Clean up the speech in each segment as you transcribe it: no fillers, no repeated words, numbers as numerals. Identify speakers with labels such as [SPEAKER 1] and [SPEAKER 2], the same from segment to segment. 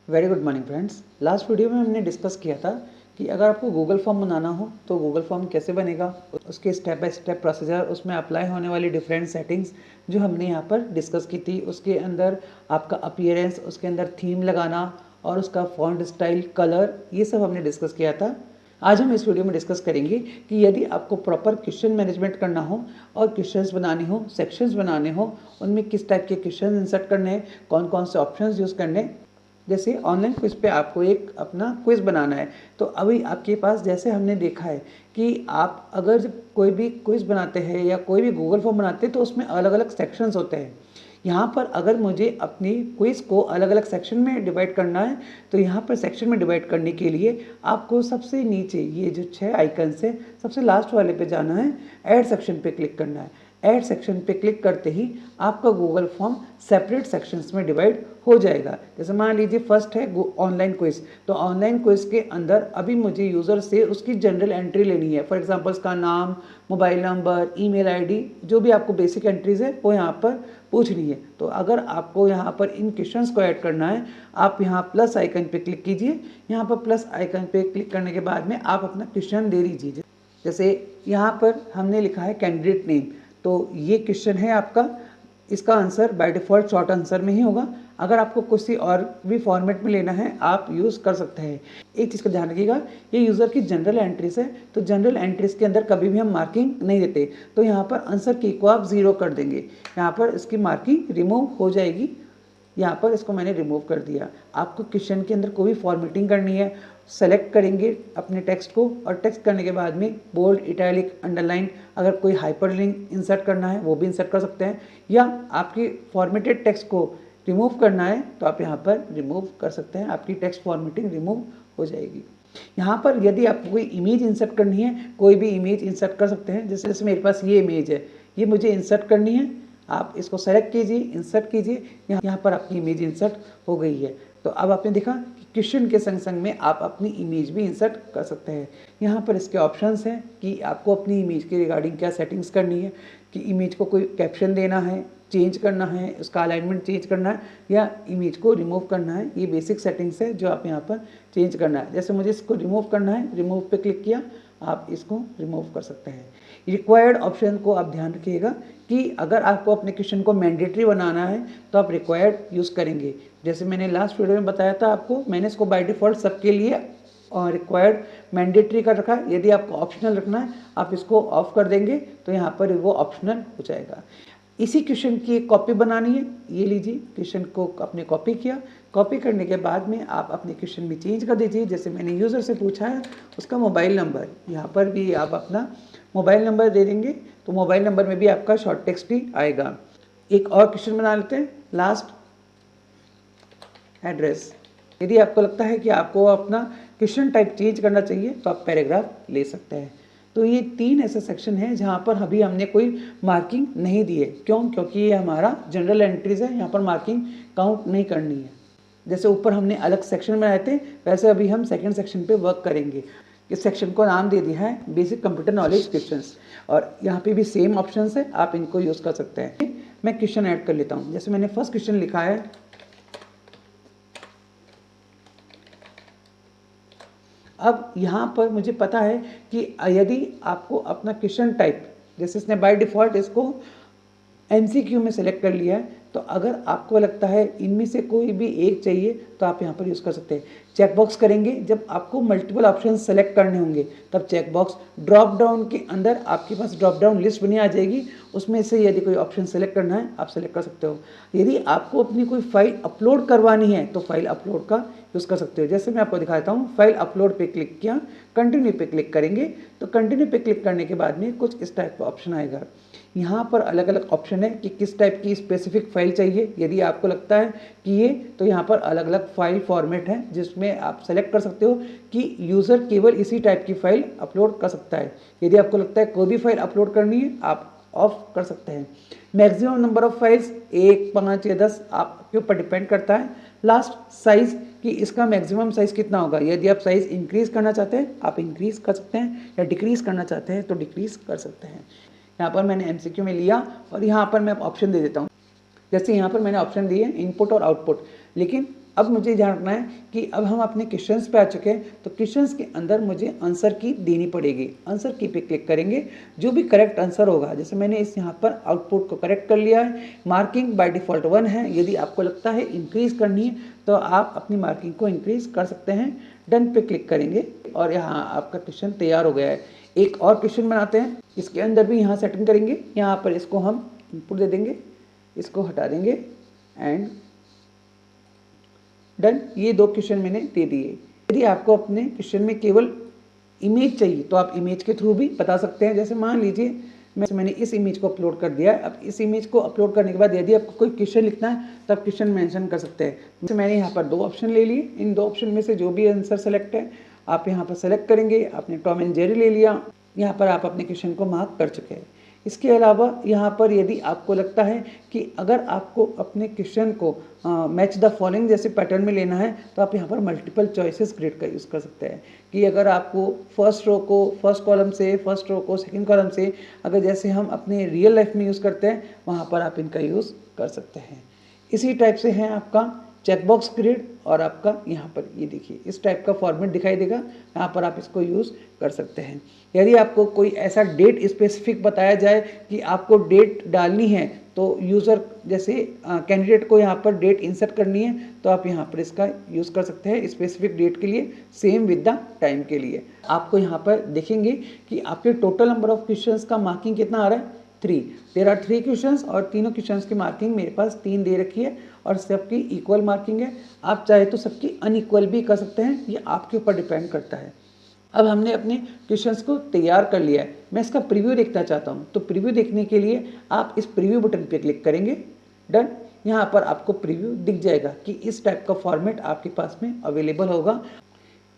[SPEAKER 1] Very good morning friends. Last video में हमने discuss किया था कि अगर आपको गूगल फॉर्म बनाना हो तो गूगल फॉर्म कैसे बनेगा, उसके स्टेप बाय स्टेप प्रोसीजर, उसमें अप्लाई होने वाली डिफरेंट सेटिंग्स जो हमने यहाँ पर डिस्कस की थी। उसके अंदर आपका अपीयरेंस, उसके अंदर थीम लगाना और उसका फॉन्ट स्टाइल, कलर, ये सब हमने डिस्कस किया था। आज हम इस वीडियो में डिस्कस करेंगे कि यदि आपको प्रॉपर क्वेश्चन मैनेजमेंट करना हो और क्वेश्चंस बनाने हो, सेक्शंस बनाने हो, उनमें किस टाइप के क्वेश्चन इंसर्ट करने हैं, कौन कौन से ऑप्शंस यूज़ करने हैं। जैसे ऑनलाइन क्विज पे आपको एक अपना क्विज बनाना है, तो अभी आपके पास, जैसे हमने देखा है कि आप अगर जब कोई भी क्विज बनाते हैं या कोई भी गूगल फॉर्म बनाते हैं तो उसमें अलग अलग सेक्शंस होते हैं। यहाँ पर अगर मुझे अपनी क्विज को अलग अलग सेक्शन में डिवाइड करना है तो यहाँ पर सेक्शन में डिवाइड करने के लिए आपको सबसे नीचे ये जो 6 आइकन से सबसे लास्ट वाले पे जाना है, ऐड सेक्शन पे क्लिक करना है। ऐड सेक्शन पे क्लिक करते ही आपका गूगल फॉर्म सेपरेट सेक्शंस में डिवाइड हो जाएगा। जैसे मान लीजिए फर्स्ट है ऑनलाइन क्विज, तो ऑनलाइन क्विज के अंदर अभी मुझे यूज़र से उसकी जनरल एंट्री लेनी है। फॉर एग्जांपल उसका नाम, मोबाइल नंबर, ईमेल आईडी, जो भी आपको बेसिक एंट्रीज है वो यहाँ पर पूछनी है। तो अगर आपको यहाँ पर इन क्वेश्चंस को ऐड करना है, आप यहाँ प्लस आइकन पे क्लिक कीजिए। यहाँ पर प्लस आइकन पे क्लिक करने के बाद में आप अपना क्वेश्चन दे दीजिए। जैसे यहाँ पर हमने लिखा है कैंडिडेट नेम, तो ये क्वेश्चन है आपका। इसका answer by default short answer में ही होगा। अगर आपको किसी और भी फॉर्मेट में लेना है आप यूज़ कर सकते हैं। एक चीज़ का ध्यान रखिएगा, ये यूज़र की जनरल एंट्रीज है, तो जनरल एंट्रीज के अंदर कभी भी हम मार्किंग नहीं देते। तो यहाँ पर आंसर की को आप 0 कर देंगे, यहाँ पर इसकी मार्किंग रिमूव हो जाएगी। यहाँ पर इसको मैंने रिमूव कर दिया। आपको क्वेश्चन के अंदर कोई फॉर्मेटिंग करनी है, सेलेक्ट करेंगे अपने टेक्स्ट को और टेक्स्ट करने के बाद में बोल्ड, इटैलिक, अंडरलाइन, अगर कोई हाइपरलिंक इंसर्ट करना है वो भी इंसर्ट कर सकते हैं, या आपकी फॉर्मेटेड टेक्स्ट को रिमूव करना है तो आप यहाँ पर रिमूव कर सकते हैं। आपकी टेक्स्ट फॉर्मेटिंग रिमूव हो जाएगी। यहाँ पर यदि आपको कोई इमेज इंसर्ट करनी है, कोई भी इमेज इंसर्ट कर सकते हैं। जैसे मेरे पास ये इमेज है, ये मुझे इंसर्ट करनी है। आप इसको सेलेक्ट कीजिए, इंसर्ट कीजिए, यहाँ पर आपकी इमेज इंसर्ट हो गई है। तो अब आपने देखा कि क्वेश्चन के संग संग में आप अपनी इमेज भी इंसर्ट कर सकते हैं। यहाँ पर इसके ऑप्शंस हैं कि आपको अपनी इमेज के रिगार्डिंग क्या सेटिंग्स करनी है, कि इमेज को कोई कैप्शन देना है, चेंज करना है, उसका अलाइनमेंट चेंज करना है, या इमेज को रिमूव करना है। ये बेसिक सेटिंग्स है जो आप यहाँ पर चेंज करना है। जैसे मुझे इसको रिमूव करना है, रिमूव पे क्लिक किया, आप इसको रिमूव कर सकते हैं। रिक्वायर्ड ऑप्शन को आप ध्यान रखिएगा कि अगर आपको अपने क्वेश्चन को मैंडेटरी बनाना है तो आप रिक्वायर्ड यूज़ करेंगे। जैसे मैंने लास्ट वीडियो में बताया था आपको, मैंने इसको बाय डिफ़ॉल्ट सबके लिए रिक्वायर्ड मैंडेटरी कर रखा है। यदि आपको ऑप्शनल रखना है आप इसको ऑफ कर देंगे तो यहाँ पर वो ऑप्शनल हो जाएगा। इसी क्वेश्चन की एक कॉपी बनानी है। ये लीजिए, क्वेश्चन को आपने कॉपी किया। कॉपी करने के बाद में आप अपने क्वेश्चन में चेंज कर दीजिए। जैसे मैंने यूज़र से पूछा है उसका मोबाइल नंबर, यहाँ पर भी आप अपना मोबाइल नंबर दे देंगे तो मोबाइल नंबर में भी आपका शॉर्ट टेक्स्ट भी आएगा। एक और क्वेश्चन बना लेते हैं, लास्ट एड्रेस। यदि आपको लगता है कि आपको अपना क्वेश्चन टाइप चेंज करना चाहिए तो आप पैराग्राफ ले सकते हैं। तो ये 3 ऐसे सेक्शन हैं जहाँ पर अभी हमने कोई मार्किंग नहीं दी है। क्यों? क्योंकि ये हमारा जनरल एंट्रीज है, यहाँ पर मार्किंग काउंट नहीं करनी है। जैसे ऊपर हमने अलग सेक्शन बनाए थे, वैसे अभी हम सेकंड सेक्शन पे वर्क करेंगे। इस सेक्शन को नाम दे दिया है बेसिक कंप्यूटर नॉलेज क्वेश्चंस, और यहाँ पे भी सेम ऑप्शंस है, आप इनको यूज़ कर सकते हैं। मैं क्वेश्चन ऐड कर लेता हूँ। जैसे मैंने फर्स्ट क्वेश्चन लिखा है, अब यहाँ पर मुझे पता है कि यदि आपको अपना क्वेश्चन टाइप, जैसे इसने बाय डिफ़ॉल्ट इसको MCQ में सेलेक्ट कर लिया है, तो अगर आपको लगता है इनमें से कोई भी एक चाहिए तो आप यहाँ पर यूज़ कर सकते हैं। चेकबॉक्स करेंगे जब आपको मल्टीपल ऑप्शन सेलेक्ट करने होंगे, तब चेकबॉक्स। ड्रॉप डाउन के अंदर आपके पास ड्रॉप डाउन लिस्ट बनी आ जाएगी, उसमें से यदि कोई ऑप्शन सेलेक्ट करना है आप सेलेक्ट कर सकते हो। यदि आपको अपनी कोई फाइल अपलोड करवानी है तो फाइल अपलोड का यूज़ कर सकते हो। जैसे मैं आपको दिखाता हूँ, फाइल अपलोड पे क्लिक किया, कंटिन्यू पे क्लिक करेंगे तो कंटिन्यू पे क्लिक करने के बाद में कुछ इस टाइप का ऑप्शन आएगा। यहाँ पर अलग अलग ऑप्शन है कि किस टाइप की स्पेसिफिक फाइल चाहिए। यदि आपको लगता है कि ये, तो यहाँ पर अलग अलग फाइल फॉर्मेट है जिसमें आप सेलेक्ट कर सकते हो कि यूज़र केवल इसी टाइप की फाइल अपलोड कर सकता है। यदि आपको लगता है कोई भी फाइल अपलोड करनी है आप ऑफ कर सकते हैं। मैक्सिमम नंबर ऑफ फाइल्स 1, 5 या 10 आपके ऊपर डिपेंड करता है। लास्ट साइज़ कि इसका मैक्सिमम साइज़ कितना होगा। यदि आप साइज़ इंक्रीज़ करना चाहते हैं आप इंक्रीज़ कर सकते हैं, या डिक्रीज़ करना चाहते हैं तो डिक्रीज़ कर सकते हैं। यहाँ पर मैंने MCQ में लिया और यहाँ पर मैं ऑप्शन दे देता हूँ। जैसे यहाँ पर मैंने ऑप्शन दिए इनपुट और आउटपुट, लेकिन अब मुझे ध्यान रखना है कि अब हम अपने क्वेश्चंस पे आ चुके हैं, तो क्वेश्चंस के अंदर मुझे आंसर की देनी पड़ेगी। आंसर की पे क्लिक करेंगे, जो भी करेक्ट आंसर होगा, जैसे मैंने इस यहाँ पर आउटपुट को करेक्ट कर लिया है, मार्किंग बाय डिफ़ॉल्ट 1 है। यदि आपको लगता है इंक्रीज़ करनी है तो आप अपनी मार्किंग को इंक्रीज़ कर सकते हैं। डन पे क्लिक करेंगे और यहाँ आपका क्वेश्चन तैयार हो गया है। एक और क्वेश्चन बनाते हैं, इसके अंदर भी यहाँ सेटिंग करेंगे। यहाँ पर इसको हम इनपुट दे देंगे, इसको हटा देंगे एंड डन। ये 2 क्वेश्चन मैंने दे दिए। यदि आपको अपने क्वेश्चन में केवल इमेज चाहिए तो आप इमेज के थ्रू भी बता सकते हैं। जैसे मान लीजिए मैंने इस इमेज को अपलोड कर दिया है। अब इस इमेज को अपलोड करने के बाद यदि आपको कोई क्वेश्चन लिखना है तो आप क्वेश्चन मेंशन कर सकते हैं। जैसे मैंने यहाँ पर 2 ऑप्शन ले लिए, इन 2 ऑप्शन में से जो भी आंसर सेलेक्ट है आप यहाँ पर सेलेक्ट करेंगे। आपने टॉम एंड जेरी ले लिया, यहाँ पर आप अपने क्वेश्चन को मार्क कर चुके हैं। इसके अलावा यहाँ पर यदि आपको लगता है कि अगर आपको अपने क्वेश्चन को मैच द फॉलोइंग जैसे पैटर्न में लेना है तो आप यहाँ पर मल्टीपल चॉइसेस ग्रिड का यूज़ कर सकते हैं कि अगर आपको फर्स्ट रो को फर्स्ट कॉलम से, फर्स्ट रो को सेकंड कॉलम से, अगर जैसे हम अपने रियल लाइफ में यूज़ करते हैं वहाँ पर आप इनका यूज़ कर सकते हैं। इसी टाइप से है आपका चेकबॉक्स ग्रिड और आपका यहाँ पर ये देखिए इस टाइप का फॉर्मेट दिखाई देगा, यहाँ पर आप इसको यूज़ कर सकते हैं। यदि आपको कोई ऐसा डेट स्पेसिफिक बताया जाए कि आपको डेट डालनी है तो यूज़र जैसे कैंडिडेट को यहाँ पर डेट इंसर्ट करनी है तो आप यहाँ पर इसका यूज़ कर सकते हैं स्पेसिफिक डेट के लिए, सेम विद द टाइम के लिए। आपको यहाँ पर देखेंगे कि आपके टोटल नंबर ऑफ क्वेश्चंस का मार्किंग कितना आ रहा है, 3। देयर आर 3 क्वेश्चंस और तीनों क्वेश्चंस की मार्किंग मेरे पास 3 दे रखी है और सबकी इक्वल मार्किंग है। आप चाहे तो सबकी अनइक्वल भी कर सकते हैं, ये आपके ऊपर डिपेंड करता है। अब हमने अपने क्वेश्चंस को तैयार कर लिया है, मैं इसका प्रीव्यू देखना चाहता हूँ। तो प्रीव्यू देखने के लिए आप इस प्रीव्यू बटन पे क्लिक करेंगे। डन। यहाँ पर आपको प्रीव्यू दिख जाएगा कि इस टाइप का फॉर्मेट आपके पास में अवेलेबल होगा।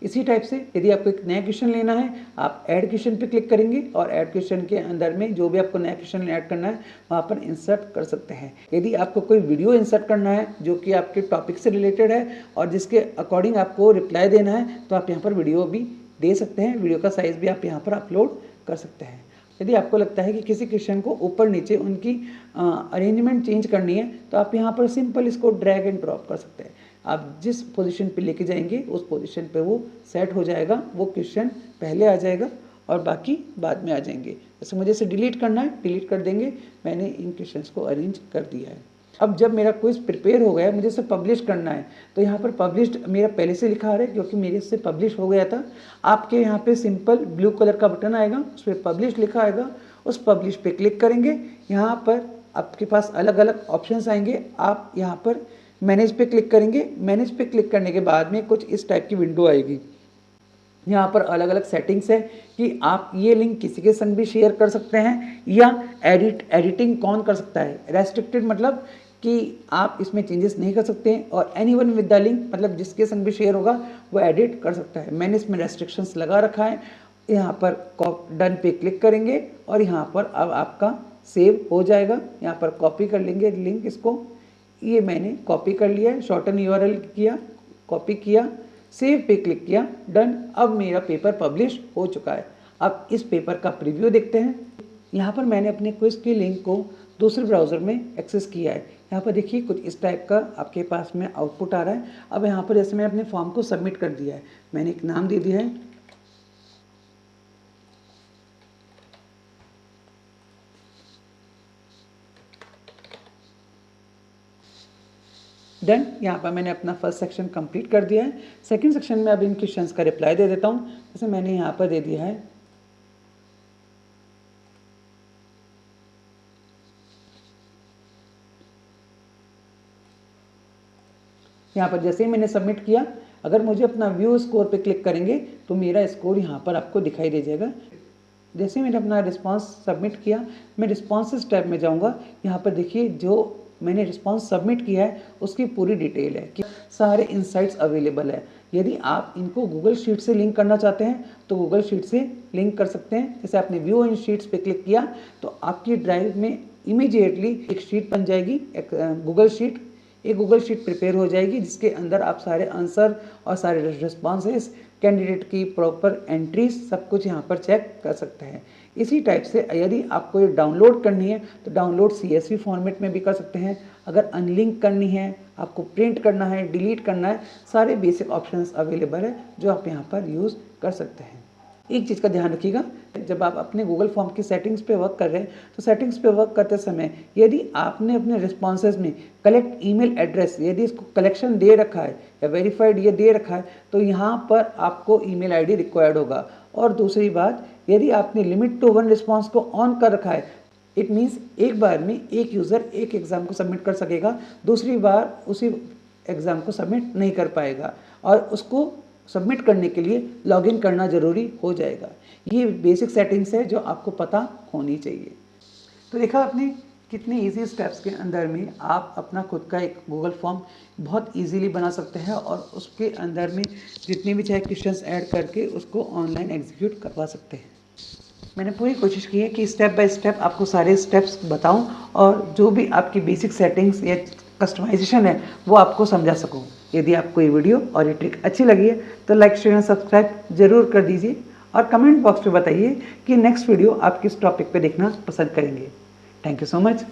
[SPEAKER 1] इसी टाइप से यदि आपको एक नया क्वेश्चन लेना है आप ऐड क्वेश्चन पे क्लिक करेंगे और ऐड क्वेश्चन के अंदर में जो भी आपको नया क्वेश्चन ऐड करना है वहाँ पर इंसर्ट कर सकते हैं। यदि आपको कोई वीडियो इंसर्ट करना है जो कि आपके टॉपिक से रिलेटेड है और जिसके अकॉर्डिंग आपको रिप्लाई देना है तो आप यहाँ पर वीडियो भी दे सकते हैं। वीडियो का साइज़ भी आप यहाँ पर अपलोड कर सकते हैं। यदि आपको लगता है कि किसी क्वेश्चन को ऊपर नीचे उनकी अरेंजमेंट चेंज करनी है तो आप यहाँ पर सिंपल इसको ड्रैग एंड ड्रॉप कर सकते हैं। आप जिस पोजीशन पे लेके जाएंगे उस पोजीशन पे वो सेट हो जाएगा, वो क्वेश्चन पहले आ जाएगा और बाकी बाद में आ जाएंगे। जैसे मुझे इसे डिलीट करना है, डिलीट कर देंगे। मैंने इन क्वेश्चंस को अरेंज कर दिया है। अब जब मेरा क्विज प्रिपेयर हो गया, मुझे इसे पब्लिश करना है तो यहाँ पर पब्लिश्ड मेरा पहले से लिखा आ रहा है क्योंकि मेरे से पब्लिश हो गया था। आपके यहाँ पे सिंपल ब्लू कलर का बटन आएगा, उस पर पब्लिश लिखा आएगा, उस पब्लिश पे क्लिक करेंगे। यहाँ पर आपके पास अलग अलग ऑप्शंस आएंगे। आप यहाँ पर मैनेज पे क्लिक करेंगे। मैनेज पे क्लिक करने के बाद में कुछ इस टाइप की विंडो आएगी। यहाँ पर अलग अलग सेटिंग्स है कि आप ये लिंक किसी के संग भी शेयर कर सकते हैं या एडिटिंग कौन कर सकता है। रेस्ट्रिक्टेड मतलब कि आप इसमें चेंजेस नहीं कर सकते हैं और एनीवन विद द लिंक मतलब जिसके संग भी शेयर होगा वो एडिट कर सकता है। मैंने इसमें रेस्ट्रिक्शंस लगा रखा है। यहाँ पर डन पे क्लिक करेंगे और यहाँ पर अब आपका सेव हो जाएगा। यहाँ पर कॉपी कर लेंगे लिंक, इसको ये मैंने कॉपी कर लिया है, शॉर्टन यूआरएल किया, कॉपी किया, सेव पे क्लिक किया, डन। अब मेरा पेपर पब्लिश हो चुका है। अब इस पेपर का प्रीव्यू देखते हैं। यहाँ पर मैंने अपने क्विज की लिंक को दूसरे ब्राउज़र में एक्सेस किया है। यहाँ पर देखिए कुछ इस टाइप का आपके पास में आउटपुट आ रहा है। अब यहाँ पर जैसे मैंने अपने फॉर्म को सबमिट कर दिया है, मैंने एक नाम दे दिया है, डन। यहाँ पर मैंने अपना फर्स्ट सेक्शन कंप्लीट कर दिया है। सेकंड सेक्शन में अब इन क्वेश्चंस का रिप्लाई दे देता हूँ। जैसे मैंने यहाँ पर दे दिया है यहाँ पर जैसे ही मैंने सबमिट किया, अगर मुझे अपना व्यू स्कोर पे क्लिक करेंगे तो मेरा स्कोर यहाँ पर आपको दिखाई दे जाएगा। जैसे ही मैंने अपना रिस्पांस सबमिट किया, मैं रिस्पॉन्सेस टैब में जाऊँगा। यहाँ पर देखिए जो मैंने रिस्पांस सबमिट किया है उसकी पूरी डिटेल है कि सारे इनसाइट्स अवेलेबल है। यदि आप इनको गूगल शीट से लिंक करना चाहते हैं तो गूगल शीट से लिंक कर सकते हैं। जैसे आपने व्यू इन शीट्स पे क्लिक किया तो आपकी ड्राइव में इमीडिएटली एक शीट बन जाएगी, एक गूगल शीट प्रिपेयर हो जाएगी जिसके अंदर आप सारे आंसर और सारे रिस्पॉन्सेस, कैंडिडेट की प्रॉपर एंट्रीज सब कुछ यहाँ पर चेक कर सकते हैं। इसी टाइप से यदि आपको ये डाउनलोड करनी है तो डाउनलोड CSV फॉर्मेट में भी कर सकते हैं। अगर अनलिंक करनी है, आपको प्रिंट करना है, डिलीट करना है, सारे बेसिक ऑप्शंस अवेलेबल है जो आप यहाँ पर यूज़ कर सकते हैं। एक चीज़ का ध्यान रखिएगा, जब आप अपने गूगल फॉर्म की सेटिंग्स पे वर्क कर रहे हैं तो सेटिंग्स पे वर्क करते समय यदि आपने अपने रिस्पॉन्सेज में कलेक्ट ईमेल एड्रेस यदि इसको कलेक्शन दे रखा है या वेरीफाइड ये दे रखा है तो यहाँ पर आपको ईमेल आईडी रिक्वायर्ड होगा। और दूसरी बात, यदि आपने लिमिट टू 1 रिस्पॉन्स को ऑन कर रखा है, इट मीन्स एक बार में एक यूज़र एक एग्ज़ाम को सबमिट कर सकेगा, दूसरी बार उसी एग्ज़ाम को सबमिट नहीं कर पाएगा और उसको सबमिट करने के लिए लॉगिन करना ज़रूरी हो जाएगा। ये बेसिक सेटिंग्स है जो आपको पता होनी चाहिए। तो देखा आपने कितने इजी स्टेप्स के अंदर में आप अपना खुद का एक गूगल फॉर्म बहुत इजीली बना सकते हैं और उसके अंदर में जितने भी चाहे क्वेश्चंस ऐड करके उसको ऑनलाइन एग्जीक्यूट करवा सकते हैं। मैंने पूरी कोशिश की है कि स्टेप बाय स्टेप आपको सारे स्टेप्स बताऊं और जो भी आपकी बेसिक सेटिंग्स या कस्टमाइजेशन है वो आपको समझा सकूं। यदि आपको ये वीडियो और ये ट्रिक अच्छी लगी है तो लाइक शेयर और सब्सक्राइब जरूर कर दीजिए और कमेंट बॉक्स में बताइए कि नेक्स्ट वीडियो आप किस टॉपिक पे देखना पसंद करेंगे। Thank you so much.